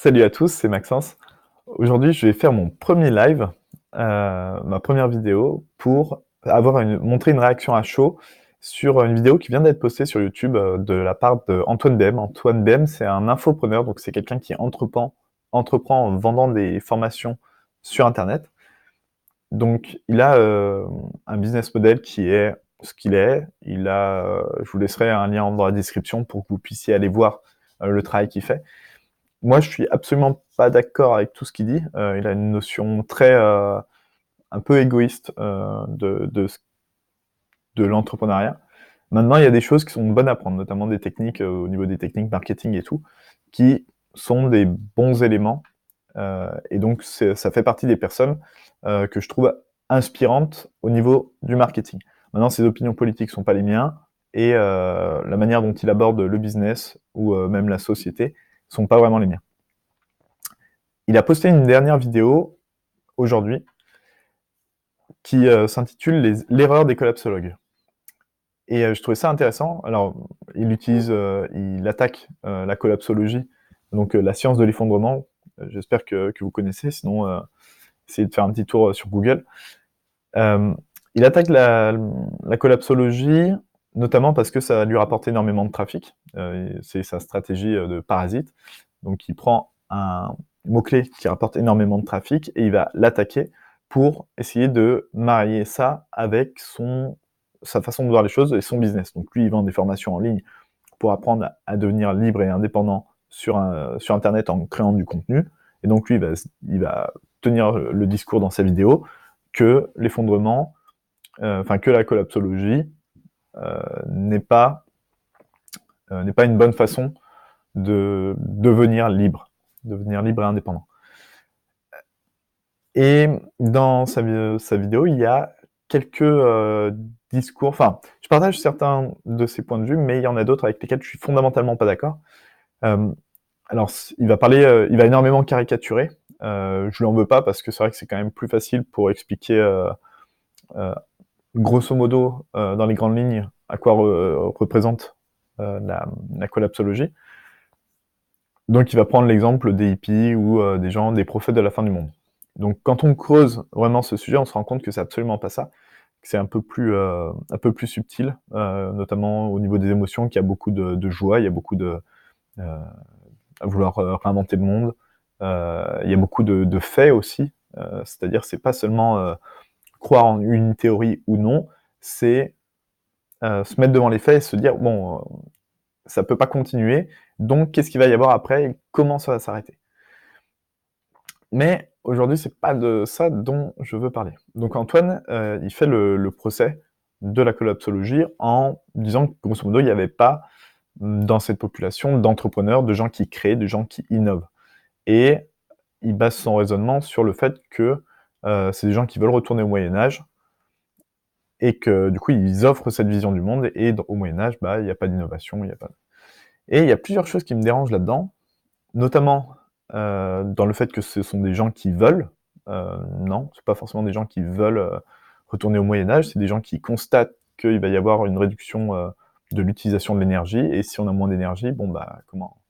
Salut à tous, c'est Maxence. Aujourd'hui, je vais faire mon premier live, ma première vidéo pour montrer une réaction à chaud sur une vidéo qui vient d'être postée sur YouTube, de la part d'Antoine BM. Antoine BM, c'est un infopreneur, donc c'est quelqu'un qui entreprend en vendant des formations sur internet. Donc il a, un business model qui est ce qu'il est. Je vous laisserai un lien dans la description pour que vous puissiez aller voir, le travail qu'il fait. Moi, je suis absolument pas d'accord avec tout ce qu'il dit. Il a une notion très, un peu égoïste, de l'entrepreneuriat. Maintenant, il y a des choses qui sont bonnes à prendre, notamment des techniques, au niveau des techniques marketing et tout, qui sont des bons éléments, et donc ça fait partie des personnes, que je trouve inspirantes au niveau du marketing. Maintenant, ses opinions politiques sont pas les miens et la manière dont il aborde le business ou même la société sont pas vraiment les miens. Il a posté une dernière vidéo aujourd'hui qui s'intitule l'erreur des collapsologues. Et je trouvais ça intéressant. Alors, il attaque la collapsologie, donc la science de l'effondrement. J'espère que vous connaissez, sinon essayez de faire un petit tour sur Google. Il attaque la collapsologie, notamment parce que ça lui rapporte énormément de trafic. C'est sa stratégie de parasite. Donc il prend un mot-clé qui rapporte énormément de trafic et il va l'attaquer pour essayer de marier ça avec sa façon de voir les choses et son business. Donc lui, il vend des formations en ligne pour apprendre à devenir libre et indépendant sur Internet en créant du contenu. Et donc lui, il va tenir le discours dans sa vidéo que l'effondrement, que la collapsologie n'est pas une bonne façon de devenir libre et indépendant. Et dans sa vidéo, il y a quelques discours, enfin, je partage certains de ses points de vue, mais il y en a d'autres avec lesquels je suis fondamentalement pas d'accord. Alors, il va énormément caricaturer. Je lui en veux pas parce que c'est vrai que c'est quand même plus facile pour expliquer grosso modo, dans les grandes lignes, à quoi représente la collapsologie. Donc il va prendre l'exemple des hippies ou des prophètes de la fin du monde. Donc quand on creuse vraiment ce sujet, on se rend compte que c'est absolument pas ça, que c'est un peu plus subtil, notamment au niveau des émotions, qu'il y a beaucoup de joie, il y a beaucoup à vouloir réinventer le monde. Il y a beaucoup de faits aussi, c'est-à-dire c'est pas seulement croire en une théorie ou non, c'est se mettre devant les faits et se dire bon, ça peut pas continuer, donc qu'est-ce qu'il va y avoir après et comment ça va s'arrêter. Mais aujourd'hui, c'est pas de ça dont je veux parler. Donc Antoine, il fait le procès de la collapsologie en disant que grosso modo, il n'y avait pas dans cette population d'entrepreneurs, de gens qui créent, de gens qui innovent. Et il base son raisonnement sur le fait que c'est des gens qui veulent retourner au Moyen-Âge et que du coup, ils offrent cette vision du monde et au Moyen-Âge, il n'y a pas d'innovation, il y a pas. Et il y a plusieurs choses qui me dérangent là-dedans, notamment dans le fait que ce sont des gens qui veulent. Non, c'est pas forcément des gens qui veulent retourner au Moyen-Âge, c'est des gens qui constatent qu'il va y avoir une réduction de l'utilisation de l'énergie, et si on a moins d'énergie, comment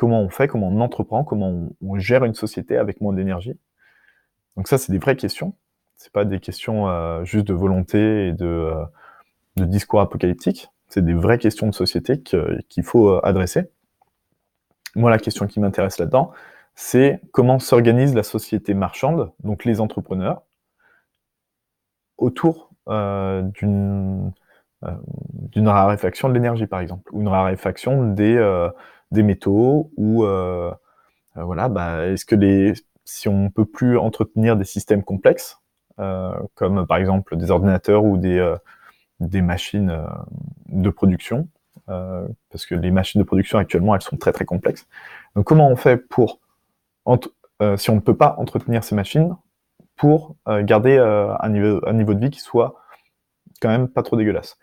on fait, comment on entreprend, comment on gère une société avec moins d'énergie. Donc ça, c'est des vraies questions. C'est pas des questions juste de volonté et de discours apocalyptiques. C'est des vraies questions de société qu'il faut adresser. Moi, la question qui m'intéresse là-dedans, c'est comment s'organise la société marchande, donc les entrepreneurs, autour d'une raréfaction de l'énergie, par exemple, ou une raréfaction des métaux, ou voilà, est-ce que si on peut plus entretenir des systèmes complexes, comme par exemple des ordinateurs ou des machines de production, parce que les machines de production actuellement, elles sont très très complexes. Donc comment on fait pour, si on ne peut pas entretenir ces machines, pour garder un niveau de vie qui soit quand même pas trop dégueulasse.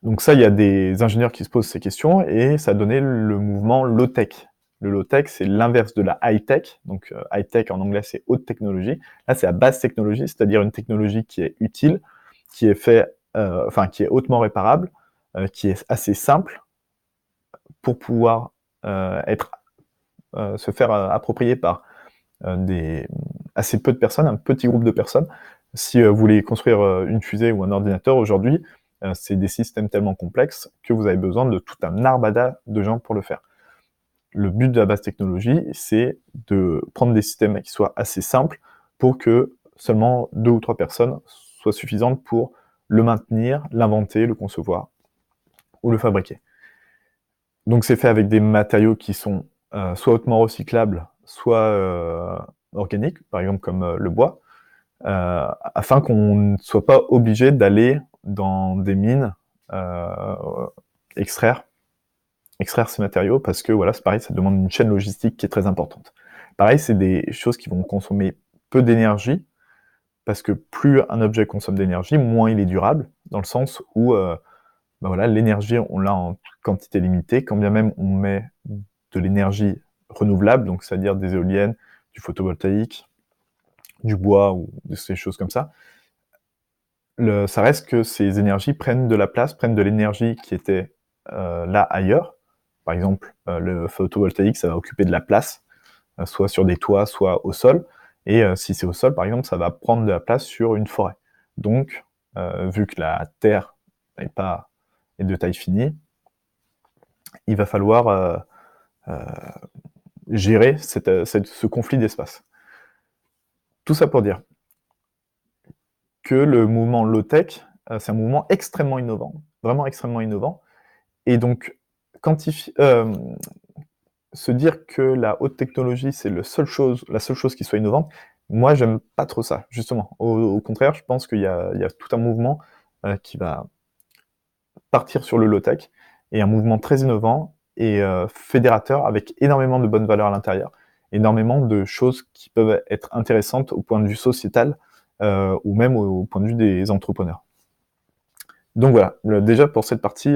Donc ça, il y a des ingénieurs qui se posent ces questions, et ça a donné le mouvement low-tech. Le low-tech, c'est l'inverse de la high-tech. Donc high-tech en anglais, c'est haute technologie. Là, c'est la basse technologie, c'est-à-dire une technologie qui est utile, qui est hautement réparable, qui est assez simple pour pouvoir être se faire approprier par assez peu de personnes, un petit groupe de personnes. Si vous voulez construire une fusée ou un ordinateur aujourd'hui, c'est des systèmes tellement complexes que vous avez besoin de tout un armada de gens pour le faire. Le but de la base technologie, c'est de prendre des systèmes qui soient assez simples pour que seulement 2 ou 3 personnes soient suffisantes pour le maintenir, l'inventer, le concevoir ou le fabriquer. Donc c'est fait avec des matériaux qui sont soit hautement recyclables, soit organiques, par exemple comme le bois, afin qu'on ne soit pas obligé d'aller dans des mines extraire ces matériaux parce que voilà, c'est pareil, ça demande une chaîne logistique qui est très importante. Pareil, c'est des choses qui vont consommer peu d'énergie, parce que plus un objet consomme d'énergie, moins il est durable, dans le sens où bah voilà, l'énergie, on l'a en quantité limitée, quand bien même on met de l'énergie renouvelable, donc c'est-à-dire des éoliennes, du photovoltaïque, du bois ou ces choses comme ça, ça reste que ces énergies prennent de la place, prennent de l'énergie qui était là ailleurs. Par exemple, le photovoltaïque, ça va occuper de la place, soit sur des toits, soit au sol. Et si c'est au sol, par exemple, ça va prendre de la place sur une forêt. Donc, vu que la terre est de taille finie, il va falloir gérer ce conflit d'espace. Tout ça pour dire que le mouvement low-tech, c'est un mouvement extrêmement innovant, vraiment extrêmement innovant. Et donc, se dire que la haute technologie, c'est la seule chose qui soit innovante, moi, j'aime pas trop ça, justement. Au contraire, je pense qu'il y a tout un mouvement qui va partir sur le low-tech, et un mouvement très innovant et fédérateur, avec énormément de bonnes valeurs à l'intérieur, énormément de choses qui peuvent être intéressantes au point de vue sociétal, ou même au point de vue des entrepreneurs. Donc voilà, déjà pour cette partie,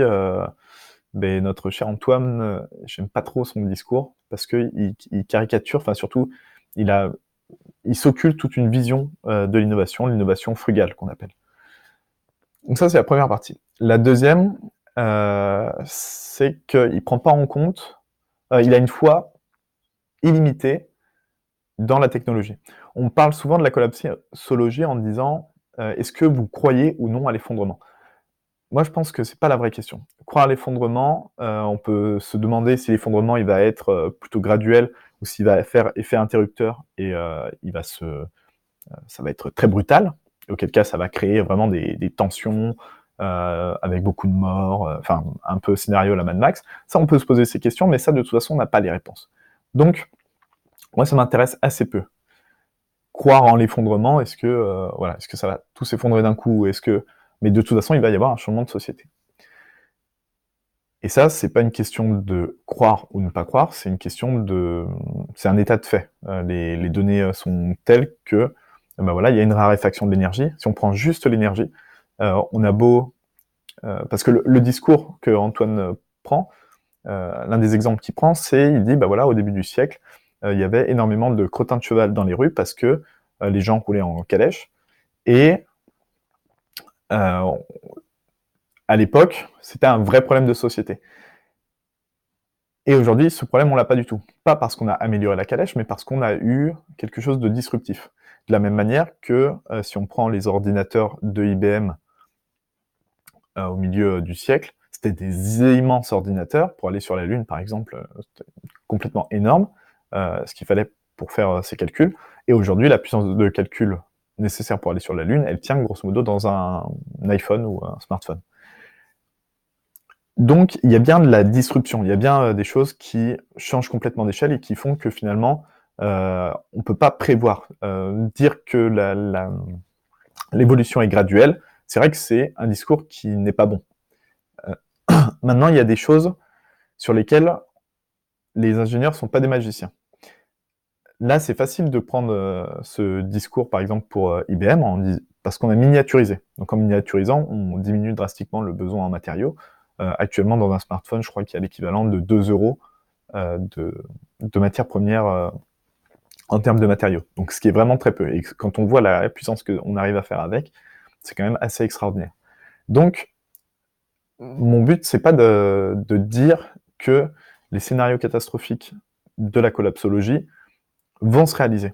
notre cher Antoine, j'aime pas trop son discours, parce qu'il caricature, enfin surtout, il s'occulte toute une vision de l'innovation frugale qu'on appelle. Donc ça, c'est la première partie. La deuxième, c'est qu'il prend pas en compte, il a une foi illimitée dans la technologie. On parle souvent de la collapsologie en disant est-ce que vous croyez ou non à l'effondrement? Moi, je pense que c'est pas la vraie question. Croire à l'effondrement, on peut se demander si l'effondrement il va être plutôt graduel ou s'il va faire effet interrupteur et ça va être très brutal, auquel cas ça va créer vraiment des tensions avec beaucoup de morts, enfin un peu scénario à la Mad Max. Ça, on peut se poser ces questions, mais ça, de toute façon, on n'a pas les réponses. Donc, moi, ça m'intéresse assez peu. Croire en l'effondrement, est-ce que ça va tout s'effondrer d'un coup, mais de toute façon, il va y avoir un changement de société. Et ça, c'est pas une question de croire ou ne pas croire, c'est un état de fait. Les données sont telles que, ben voilà, il y a une raréfaction de l'énergie. Si on prend juste l'énergie, on a beau, parce que le discours que Antoine prend, l'un des exemples qu'il prend, il dit, bah voilà, au début du siècle, il y avait énormément de crottins de cheval dans les rues parce que les gens roulaient en calèche, et à l'époque, c'était un vrai problème de société. Et aujourd'hui, ce problème, on l'a pas du tout. Pas parce qu'on a amélioré la calèche, mais parce qu'on a eu quelque chose de disruptif. De la même manière que si on prend les ordinateurs de IBM au milieu du siècle, c'était des immenses ordinateurs. Pour aller sur la Lune, par exemple, c'était complètement énorme, ce qu'il fallait pour faire ces calculs. Et aujourd'hui, la puissance de calcul nécessaire pour aller sur la Lune, elle tient grosso modo dans un iPhone ou un smartphone. Donc, il y a bien de la disruption, il y a bien des choses qui changent complètement d'échelle et qui font que finalement, on peut pas prévoir. Dire que l'évolution est graduelle, c'est vrai que c'est un discours qui n'est pas bon. Maintenant, il y a des choses sur lesquelles les ingénieurs sont pas des magiciens. Là, c'est facile de prendre ce discours, par exemple, pour IBM, parce qu'on a miniaturisé. Donc en miniaturisant, on diminue drastiquement le besoin en matériaux. Actuellement, dans un smartphone, je crois qu'il y a l'équivalent de 2 € de matières premières en termes de matériaux. Donc ce qui est vraiment très peu. Et quand on voit la puissance qu'on arrive à faire avec, c'est quand même assez extraordinaire. Donc, mon but, c'est pas de dire que les scénarios catastrophiques de la collapsologie vont se réaliser.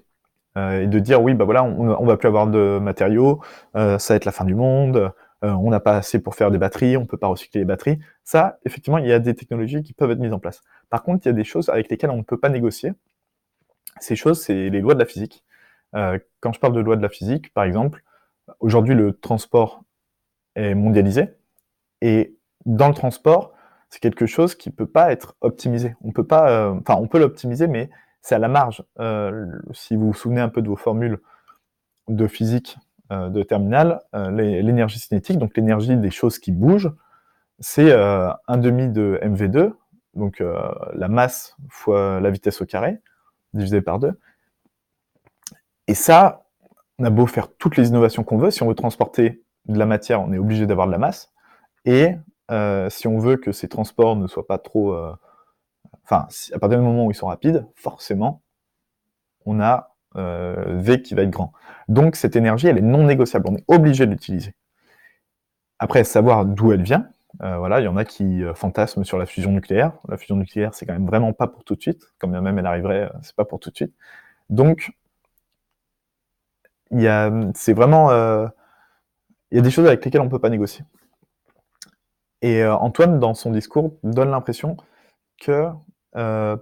Et de dire: «Oui, bah, voilà, on va plus avoir de matériaux, ça va être la fin du monde, on n'a pas assez pour faire des batteries, on peut pas recycler les batteries». Ça, effectivement, il y a des technologies qui peuvent être mises en place. Par contre, il y a des choses avec lesquelles on ne peut pas négocier. Ces choses, c'est les lois de la physique. Quand je parle de lois de la physique, par exemple, aujourd'hui, le transport est mondialisé et dans le transport, c'est quelque chose qui peut pas être optimisé. On peut pas, enfin, on peut l'optimiser, mais c'est à la marge. Si vous vous souvenez un peu de vos formules de physique, de terminale, l'énergie cinétique, donc l'énergie des choses qui bougent, c'est, 1/2 de mv2, donc la masse fois la vitesse au carré, divisé par 2. Et ça, on a beau faire toutes les innovations qu'on veut, si on veut transporter de la matière, on est obligé d'avoir de la masse. Et si on veut que ces transports ne soient pas trop, enfin, à partir du moment où ils sont rapides, forcément, on a V qui va être grand. Donc cette énergie, elle est non négociable, on est obligé de l'utiliser. Après, savoir d'où elle vient, voilà, il y en a qui fantasment sur la fusion nucléaire. La fusion nucléaire, c'est quand même vraiment pas pour tout de suite, quand bien même elle arriverait, c'est pas pour tout de suite. Donc, c'est vraiment, il y a des choses avec lesquelles on peut pas négocier. Et Antoine, dans son discours, donne l'impression que, ben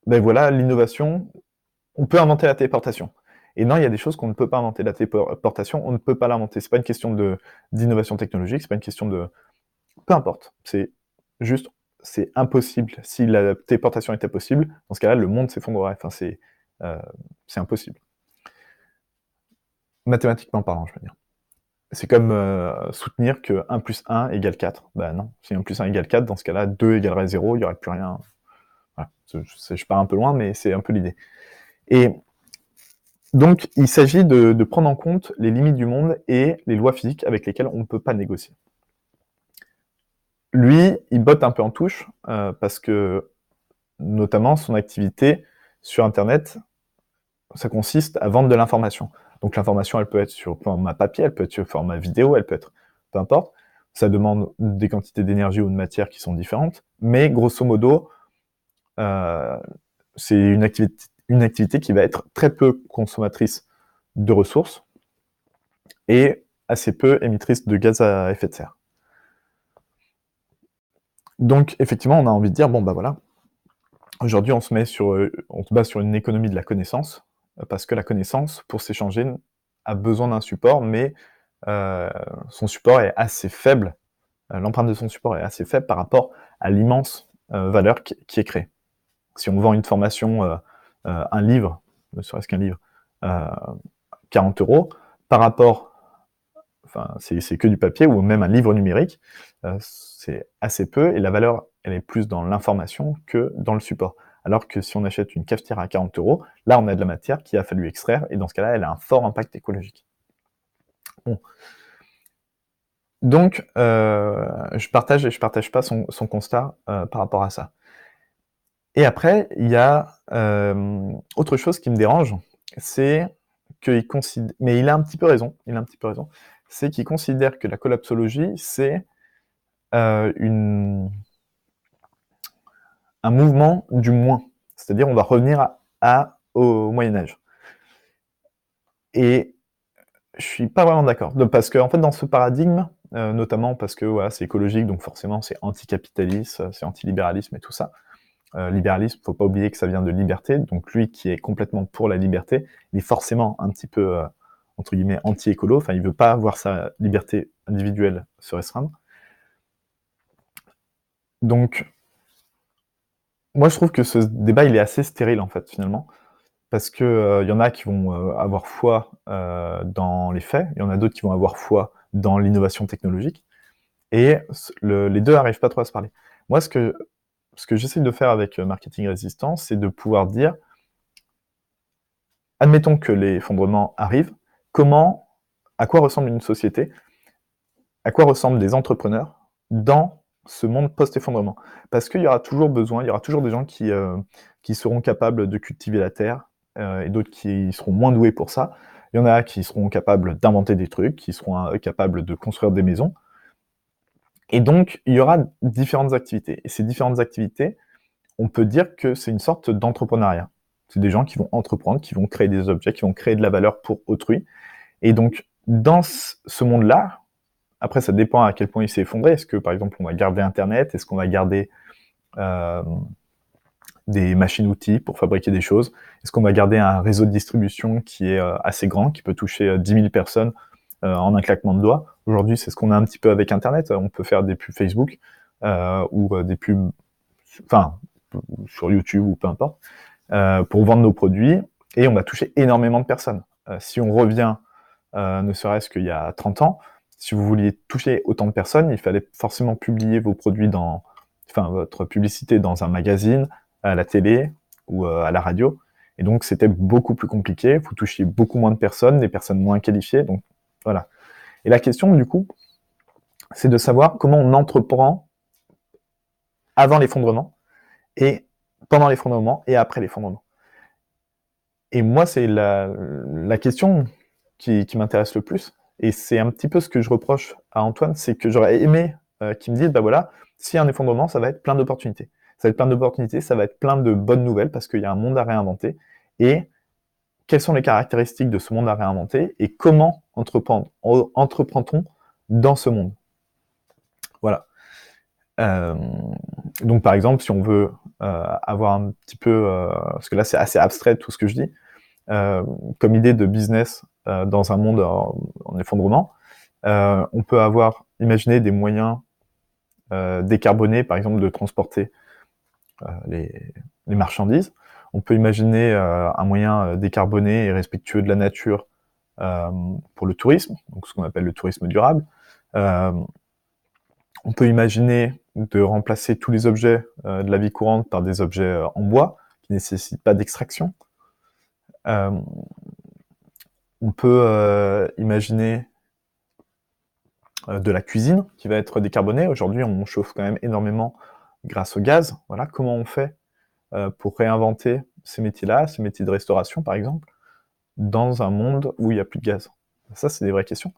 voilà, l'innovation, on peut inventer la téléportation. Et non, il y a des choses qu'on ne peut pas inventer. La téléportation, on ne peut pas l'inventer. C'est pas une question d'innovation technologique, c'est pas une question de... Peu importe. C'est juste, c'est impossible. Si la téléportation était possible, dans ce cas-là, le monde s'effondrerait. Enfin, c'est impossible. Mathématiquement parlant, je veux dire. C'est comme soutenir que 1 plus 1 égale 4. Ben non, si 1 plus 1 égale 4, dans ce cas-là, 2 égalerait 0, il n'y aurait plus rien. Voilà. Je pars un peu loin, mais c'est un peu l'idée. Et donc, il s'agit de prendre en compte les limites du monde et les lois physiques avec lesquelles on ne peut pas négocier. Lui, il botte un peu en touche, parce que, notamment, son activité sur Internet, ça consiste à vendre de l'information. Donc l'information, elle peut être sur format papier, elle peut être sur format vidéo, elle peut être... peu importe. Ça demande des quantités d'énergie ou de matière qui sont différentes, mais grosso modo, c'est une activité qui va être très peu consommatrice de ressources et assez peu émettrice de gaz à effet de serre. Donc effectivement, on a envie de dire, bon bah voilà, aujourd'hui on se base sur une économie de la connaissance, parce que la connaissance, pour s'échanger, a besoin d'un support, mais son support est assez faible, l'empreinte de son support est assez faible par rapport à l'immense valeur qui est créée. Si on vend une formation, un livre, ne serait-ce qu'un livre, 40 €, par rapport, enfin c'est que du papier ou même un livre numérique, c'est assez peu et la valeur, elle est plus dans l'information que dans le support. Alors que si on achète une cafetière à 40 €, là on a de la matière qu'il a fallu extraire et dans ce cas-là, elle a un fort impact écologique. Bon. Donc, je partage et je partage pas son constat par rapport à ça. Et après, il y a autre chose qui me dérange, c'est qu'il considère, mais il a un petit peu raison, c'est qu'il considère que la collapsologie, c'est un mouvement du moins. C'est-à-dire, on va revenir au Moyen-Âge. Et je suis pas vraiment d'accord. Parce qu'en fait, dans ce paradigme, notamment parce que voilà, c'est écologique, donc forcément c'est anticapitaliste, c'est antilibéralisme et tout ça. Libéralisme, faut pas oublier que ça vient de liberté, donc lui qui est complètement pour la liberté, il est forcément un petit peu, entre guillemets, anti-écolo, enfin il veut pas voir sa liberté individuelle se restreindre. Donc, moi je trouve que ce débat il est assez stérile en fait finalement, parce que y en a qui vont avoir foi dans les faits, il y en a d'autres qui vont avoir foi dans l'innovation technologique, et les deux n'arrivent pas trop à se parler. Moi ce que j'essaie de faire avec Marketing Résistance, c'est de pouvoir dire, admettons que l'effondrement arrive, à quoi ressemble une société, à quoi ressemblent des entrepreneurs dans ce monde post-effondrement? Parce qu'il y aura toujours des gens qui seront capables de cultiver la terre, et d'autres qui seront moins doués pour ça. Il y en a qui seront capables d'inventer des trucs, qui seront capables de construire des maisons. Et donc, il y aura différentes activités. Et ces différentes activités, on peut dire que c'est une sorte d'entrepreneuriat. C'est des gens qui vont entreprendre, qui vont créer des objets, qui vont créer de la valeur pour autrui. Et donc, dans ce monde-là, après, ça dépend à quel point il s'est effondré. Est-ce que, par exemple, on va garder Internet? Est-ce qu'on va garder des machines-outils pour fabriquer des choses? Est-ce qu'on va garder un réseau de distribution qui est assez grand, qui peut toucher 10 000 personnes en un claquement de doigts? Aujourd'hui, c'est ce qu'on a un petit peu avec Internet. On peut faire des pubs Facebook ou des pubs, enfin, sur YouTube ou peu importe, pour vendre nos produits, et on va toucher énormément de personnes. Si on revient ne serait-ce qu'il y a 30 ans, si vous vouliez toucher autant de personnes, il fallait forcément publier vos produits votre publicité dans un magazine, à la télé ou à la radio. Et donc, c'était beaucoup plus compliqué. Vous touchiez beaucoup moins de personnes, des personnes moins qualifiées. Donc, voilà. Et la question, du coup, c'est de savoir comment on entreprend avant l'effondrement, et pendant l'effondrement, et après l'effondrement. Et moi, c'est la question qui m'intéresse le plus. Et c'est un petit peu ce que je reproche à Antoine, c'est que j'aurais aimé qu'il me dise, bah voilà, s'il y a un effondrement, ça va être plein d'opportunités. Ça va être plein d'opportunités, ça va être plein de bonnes nouvelles, parce qu'il y a un monde à réinventer. Et quelles sont les caractéristiques de ce monde à réinventer, et comment entreprend-on dans ce monde? Voilà. Donc par exemple, si on veut avoir un petit peu, parce que là c'est assez abstrait tout ce que je dis, comme idée de business dans un monde en effondrement, on peut imaginer des moyens décarbonés, par exemple de transporter les marchandises. On peut imaginer un moyen décarboné et respectueux de la nature pour le tourisme, donc ce qu'on appelle le tourisme durable. On peut imaginer de remplacer tous les objets de la vie courante par des objets en bois, qui ne nécessitent pas d'extraction. On peut imaginer de la cuisine qui va être décarbonée. Aujourd'hui, on chauffe quand même énormément grâce au gaz. Voilà, comment on fait pour réinventer ces métiers-là, ces métiers de restauration par exemple, dans un monde où il n'y a plus de gaz? Ça, c'est des vraies questions.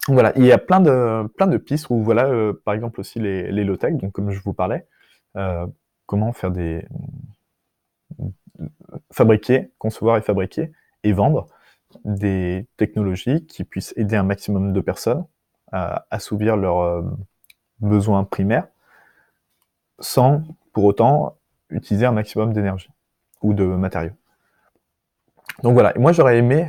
Donc voilà, il y a plein de pistes où, voilà, par exemple aussi les low-tech, donc comme je vous parlais, comment faire fabriquer, concevoir et fabriquer et vendre des technologies qui puissent aider un maximum de personnes à assouvir leurs besoins primaires, sans pour autant utiliser un maximum d'énergie ou de matériaux. Donc voilà, et moi j'aurais aimé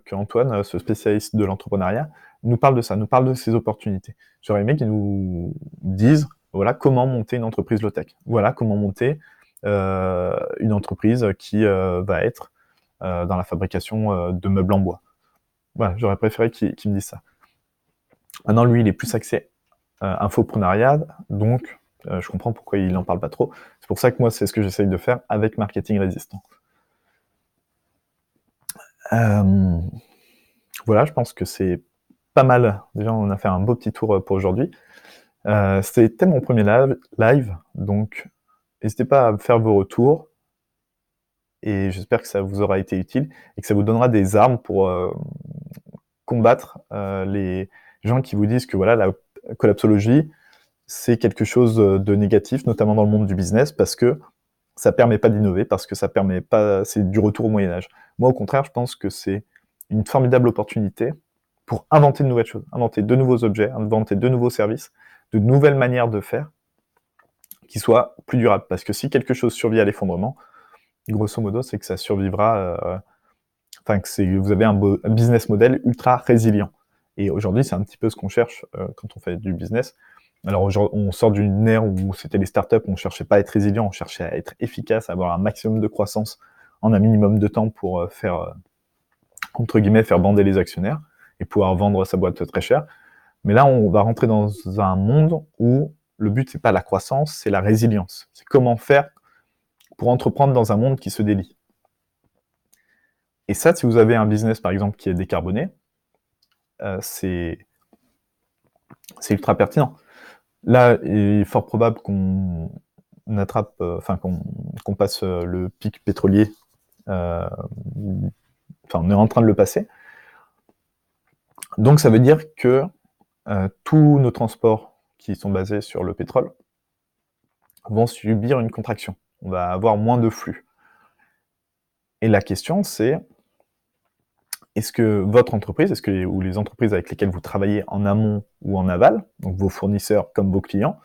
qu'Antoine, ce spécialiste de l'entrepreneuriat, nous parle de ça, nous parle de ces opportunités. J'aurais aimé qu'il nous dise, voilà, comment monter une entreprise low-tech. Voilà, comment monter une entreprise qui va être dans la fabrication de meubles en bois. Voilà, j'aurais préféré qu'il me dise ça. Maintenant, lui, il est plus axé infoprenariat, donc je comprends pourquoi il n'en parle pas trop. C'est pour ça que moi, c'est ce que j'essaye de faire avec Marketing Résistant. Voilà, je pense que c'est pas mal. Déjà, on a fait un beau petit tour pour aujourd'hui. C'était mon premier live, donc n'hésitez pas à me faire vos retours, et j'espère que ça vous aura été utile et que ça vous donnera des armes pour combattre les gens qui vous disent que voilà, la collapsologie, c'est quelque chose de négatif, notamment dans le monde du business, parce que ça permet pas d'innover, parce que ça permet pas, c'est du retour au Moyen-Âge. Moi, au contraire, je pense que c'est une formidable opportunité pour inventer de nouvelles choses, inventer de nouveaux objets, inventer de nouveaux services, de nouvelles manières de faire qui soient plus durables. Parce que si quelque chose survit à l'effondrement, grosso modo, c'est que ça survivra, que vous avez un business model ultra résilient. Et aujourd'hui, c'est un petit peu ce qu'on cherche quand on fait du business. Alors on sort d'une ère où c'était les startups, on cherchait pas à être résilient, on cherchait à être efficace, à avoir un maximum de croissance en un minimum de temps pour entre guillemets, faire bander les actionnaires et pouvoir vendre sa boîte très cher. Mais là, on va rentrer dans un monde où le but, c'est pas la croissance, c'est la résilience. C'est comment faire pour entreprendre dans un monde qui se délie. Et ça, si vous avez un business, par exemple, qui est décarboné, c'est ultra pertinent. Là, il est fort probable qu'on attrape, qu'on passe le pic pétrolier. On est en train de le passer. Donc, ça veut dire que tous nos transports qui sont basés sur le pétrole vont subir une contraction. On va avoir moins de flux. Et la question, c'est est-ce que votre entreprise, ou les entreprises avec lesquelles vous travaillez en amont ou en aval, donc vos fournisseurs comme vos clients,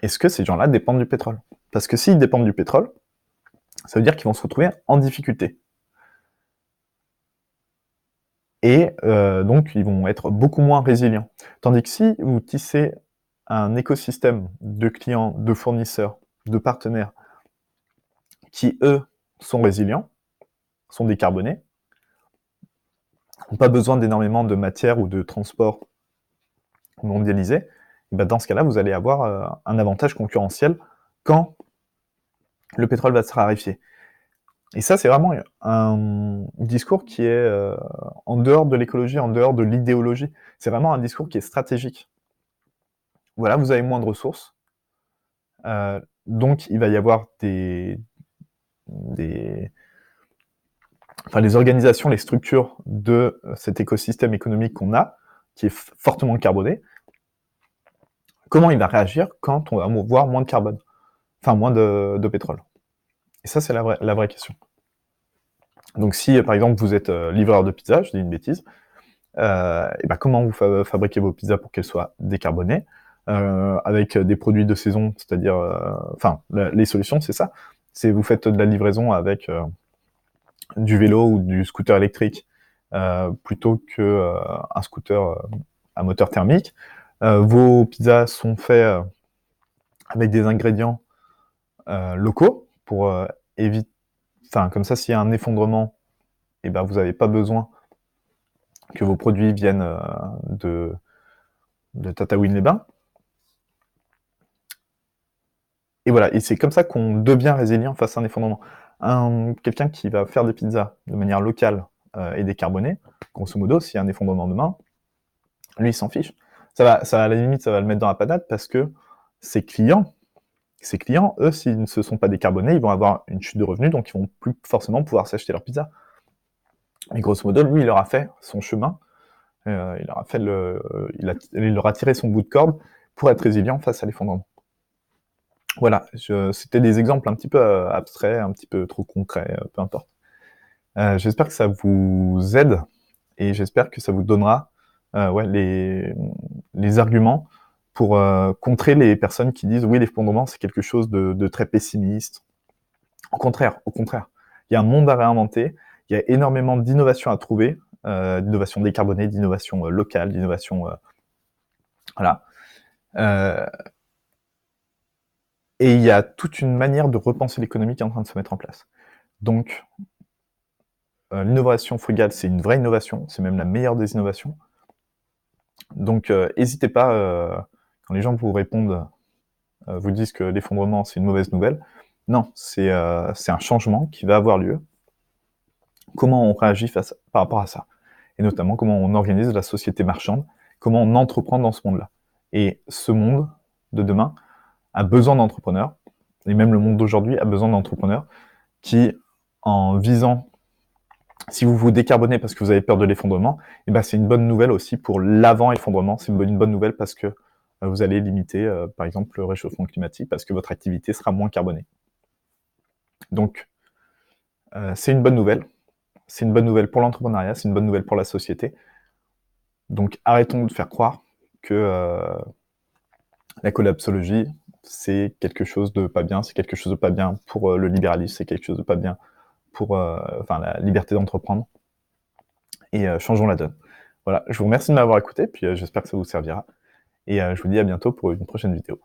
est-ce que ces gens-là dépendent du pétrole? Parce que s'ils dépendent du pétrole, ça veut dire qu'ils vont se retrouver en difficulté. Et donc ils vont être beaucoup moins résilients. Tandis que si vous tissez un écosystème de clients, de fournisseurs, de partenaires qui, eux, sont résilients, sont décarbonés, n'ont pas besoin d'énormément de matière ou de transport mondialisé, et ben dans ce cas-là, vous allez avoir un avantage concurrentiel quand le pétrole va se raréfier. Et ça, c'est vraiment un discours qui est en dehors de l'écologie, en dehors de l'idéologie. C'est vraiment un discours qui est stratégique. Voilà, vous avez moins de ressources, donc il va y avoir les organisations, les structures de cet écosystème économique qu'on a, qui est fortement carboné. Comment il va réagir quand on va voir moins de carbone, enfin moins de pétrole? Et ça, c'est la vraie question. Donc si, par exemple, vous êtes livreur de pizza, je dis une bêtise, et ben comment vous fabriquez vos pizzas pour qu'elles soient décarbonées, avec des produits de saison, c'est-à-dire, les solutions, c'est ça. C'est vous faites de la livraison avec du vélo ou du scooter électrique, plutôt que un scooter à moteur thermique. Vos pizzas sont faites avec des ingrédients locaux pour éviter. Enfin, comme ça, s'il y a un effondrement, et ben vous n'avez pas besoin que vos produits viennent de Tataouine-les-Bains. Et voilà, et c'est comme ça qu'on devient résilient face à un effondrement. Quelqu'un qui va faire des pizzas de manière locale et décarbonée, grosso modo, s'il y a un effondrement demain, lui, il s'en fiche. À la limite, ça va le mettre dans la panade parce que ses clients, eux, s'ils ne se sont pas décarbonés, ils vont avoir une chute de revenus, donc ils vont plus forcément pouvoir s'acheter leur pizza. Mais grosso modo, lui, il aura fait son chemin, il aura tiré son bout de corde pour être résilient face à l'effondrement. Voilà, c'était des exemples un petit peu abstraits, un petit peu trop concrets, peu importe. J'espère que ça vous aide et j'espère que ça vous donnera les arguments pour contrer les personnes qui disent oui, l'effondrement c'est quelque chose de très pessimiste. Au contraire, il y a un monde à réinventer, il y a énormément d'innovations à trouver, d'innovations décarbonées, d'innovations locales, d'innovations voilà. Et il y a toute une manière de repenser l'économie qui est en train de se mettre en place. Donc, l'innovation frugale, c'est une vraie innovation, c'est même la meilleure des innovations. Donc, n'hésitez pas, quand les gens vous répondent, vous disent que l'effondrement, c'est une mauvaise nouvelle. Non, c'est un changement qui va avoir lieu. Comment on réagit par rapport à ça? Et notamment, comment on organise la société marchande, comment on entreprend dans ce monde-là. Et ce monde de demain a besoin d'entrepreneurs, et même le monde d'aujourd'hui a besoin d'entrepreneurs qui, en visant, si vous vous décarbonez parce que vous avez peur de l'effondrement, et ben c'est une bonne nouvelle aussi pour l'avant-effondrement. C'est une bonne nouvelle parce que vous allez limiter, par exemple, le réchauffement climatique parce que votre activité sera moins carbonée. Donc, c'est une bonne nouvelle. C'est une bonne nouvelle pour l'entrepreneuriat, c'est une bonne nouvelle pour la société. Donc, arrêtons de faire croire que la collapsologie, c'est quelque chose de pas bien, c'est quelque chose de pas bien pour le libéralisme, c'est quelque chose de pas bien pour la liberté d'entreprendre. Et changeons la donne. Voilà, je vous remercie de m'avoir écouté, puis j'espère que ça vous servira. Et je vous dis à bientôt pour une prochaine vidéo.